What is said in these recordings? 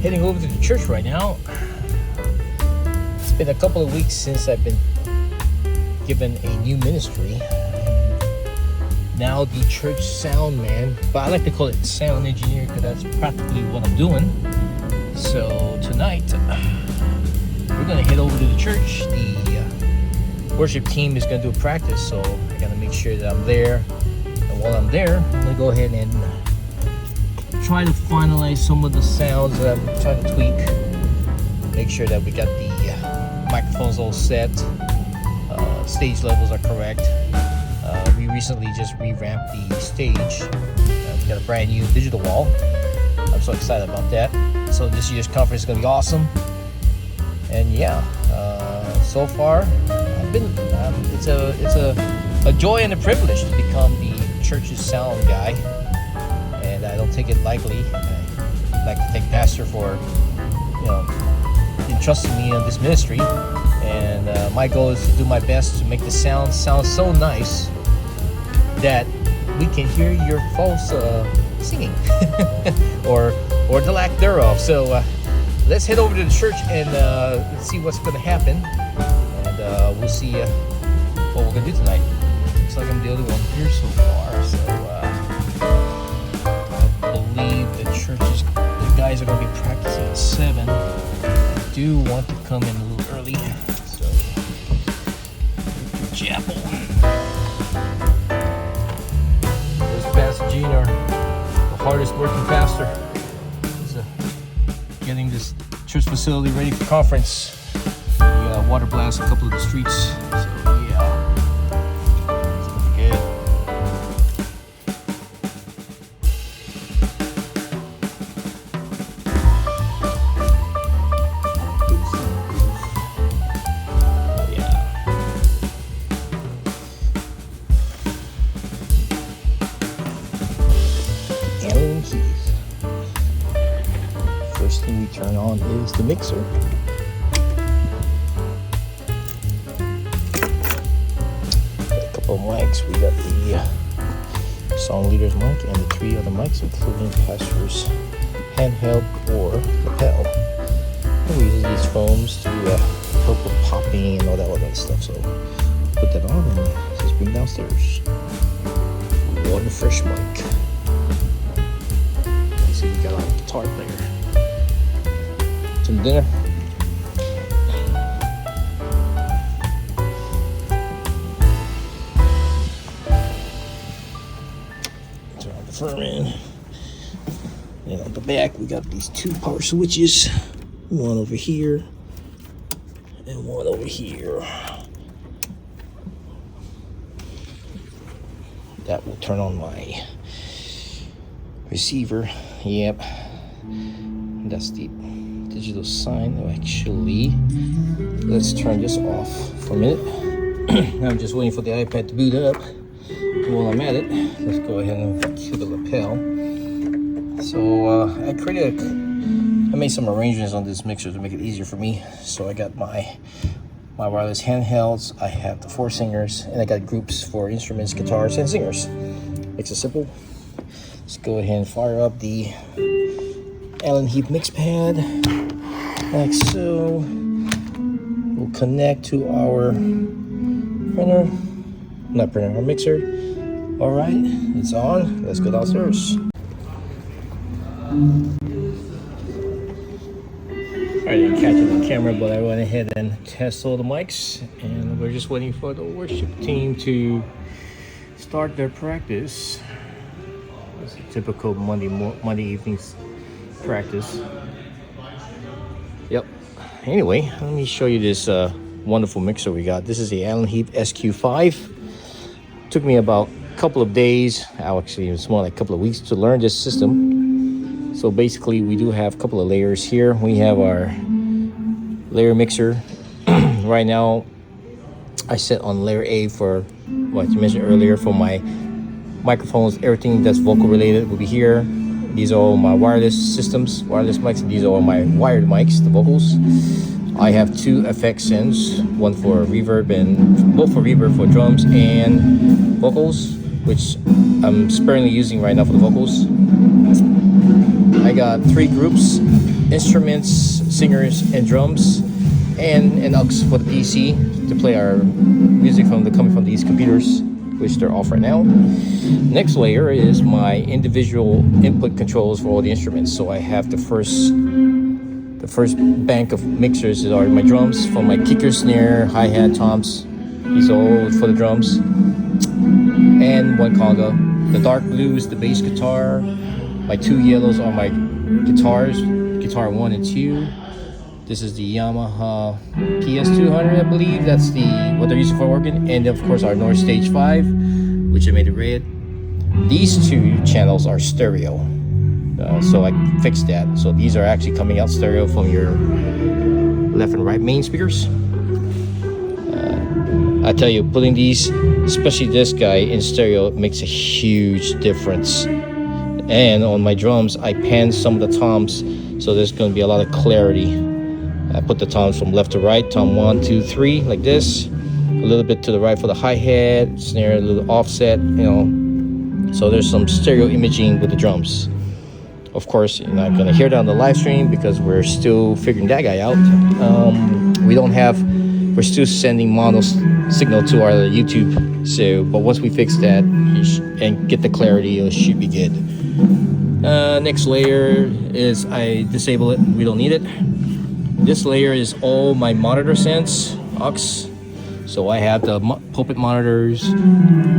heading over to the church right now. It's been a couple of weeks since I've been given a new ministry. Now the church sound man, but I like to call it sound engineer because that's practically what I'm doing. So tonight we're gonna head over to the church. The worship team is gonna do a practice, so I gotta make sure that I'm there. And while I'm there, I'm gonna go ahead and try to finalize some of the sounds that I'm trying to tweak. Make sure that we got the microphones all set, stage levels are correct. We recently just revamped the stage. We got a brand new digital wall. I'm so excited about that. So this year's conference is gonna be awesome. And yeah, so far I've been. It's a joy and a privilege to become the church's sound guy, and I don't take it lightly. I like to thank Pastor for entrusting me in this ministry. And my goal is to do my best to make the sound so nice that we can hear your false singing or the lack thereof. So let's head over to the church and see what's going to happen, and we'll see what we're going to do tonight. Looks like I'm the only one here so far. So I believe the guys are going to be practicing at 7. I do want to come in a little early. So chapel. Pastor Gene, the hardest working pastor, is getting this church facility ready for conference. We water blast a couple of the streets, so yeah, it's gonna be good. First thing we turn on is the mixer. Got a couple of mics. We got the song leader's mic and the 3 other mics, including Pastor's handheld or lapel. And we use these foams to help with popping and all that other stuff. So put that on and just bring downstairs. One fresh mic. We got our guitar player. Some dinner. Turn on the Furman. And on the back we got these 2 power switches. One over here and one over here. That will turn on my receiver. Yep, that's the digital sign. Actually, let's turn this off for a minute. I'm just waiting for the iPad to boot up. While I'm at it, let's go ahead and cue the lapel. So I made some arrangements on this mixer to make it easier for me. So I got my wireless handhelds. I have the 4 singers, and I got groups for instruments, guitars, and singers. Makes it simple. Let's go ahead and fire up the Allen Heap mix pad, like so. We'll connect to our our mixer. All right, it's on. Let's go downstairs. I didn't catch it on camera, but I went ahead and tested all the mics, and we're just waiting for the worship team to start their practice. It's a typical Monday evening's practice. Yep. Anyway, let me show you this wonderful mixer we got. This is the Allen Heap SQ5. Took me about a couple of days, actually it's more like a couple of weeks, to learn this system. So basically we do have a couple of layers here. We have our layer mixer. Right now I set on layer A for what you mentioned earlier, for my microphones. Everything that's vocal related will be here. These are all my wireless systems, wireless mics, and these are all my wired mics, the vocals. I have 2 FX sends, one for reverb and both for reverb for drums and vocals, which I'm sparingly using right now for the vocals. I got 3 groups instruments, singers, and drums, and an aux for the PC to play our music coming from these computers, which they're off right now. Next layer is my individual input controls for all the instruments. So I have the first bank of mixers are my drums, from my kicker, snare, hi-hat, toms. These are all for the drums, and one conga. The dark blue is the bass guitar. My two yellows are my guitars, guitar 1 and 2. This is the Yamaha PS200, I believe. That's what they're using for organ. And of course our North Stage 5, which I made it red. These two channels are stereo. So I fixed that. So these are actually coming out stereo from your left and right main speakers. I tell you, putting these, especially this guy, in stereo makes a huge difference. And on my drums, I pan some of the toms, so there's going to be a lot of clarity. I put the toms from left to right, tom 1, 2, 3, like this. A little bit to the right for the hi-hat, snare, a little offset, So there's some stereo imaging with the drums. Of course, you're not going to hear that on the live stream because we're still figuring that guy out. We're still sending mono signal to our YouTube. So, but once we fix that and get the clarity, it should be good. Next layer is I disable it. We don't need it. This layer is all my monitor sense aux. So I have the pulpit monitors,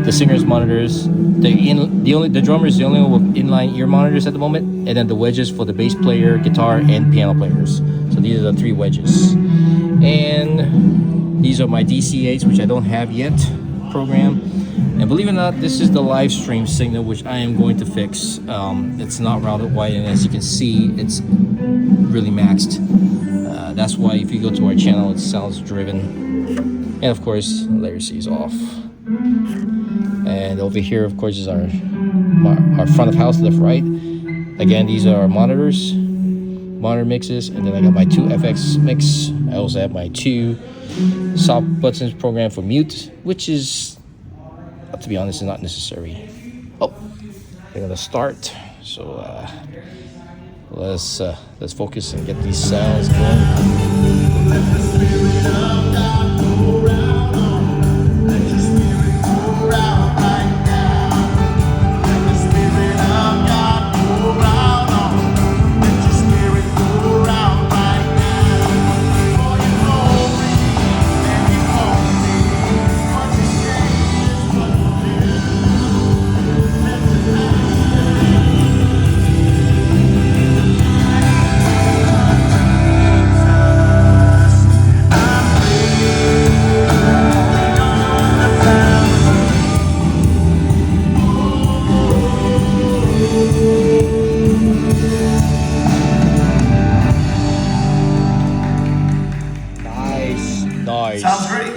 the singers monitors, the drummer is the only one with inline ear monitors at the moment, and then the wedges for the bass player, guitar, and piano players. So these are the 3 wedges. And these are my DC8s, which I don't have yet program. And believe it or not, this is the live stream signal, which I am going to fix. It's not routed wide, and as you can see, it's really maxed. That's why if you go to our channel, it sounds driven. And of course, layer C is off. And over here, of course, is our front of house, left, right. Again, these are our monitor mixes, and then I got my 2 FX mix. I also have my 2 soft buttons program for mute, which is, to be honest, is not necessary. Oh, they're gonna start. So let's focus and get these sounds going. Sounds great.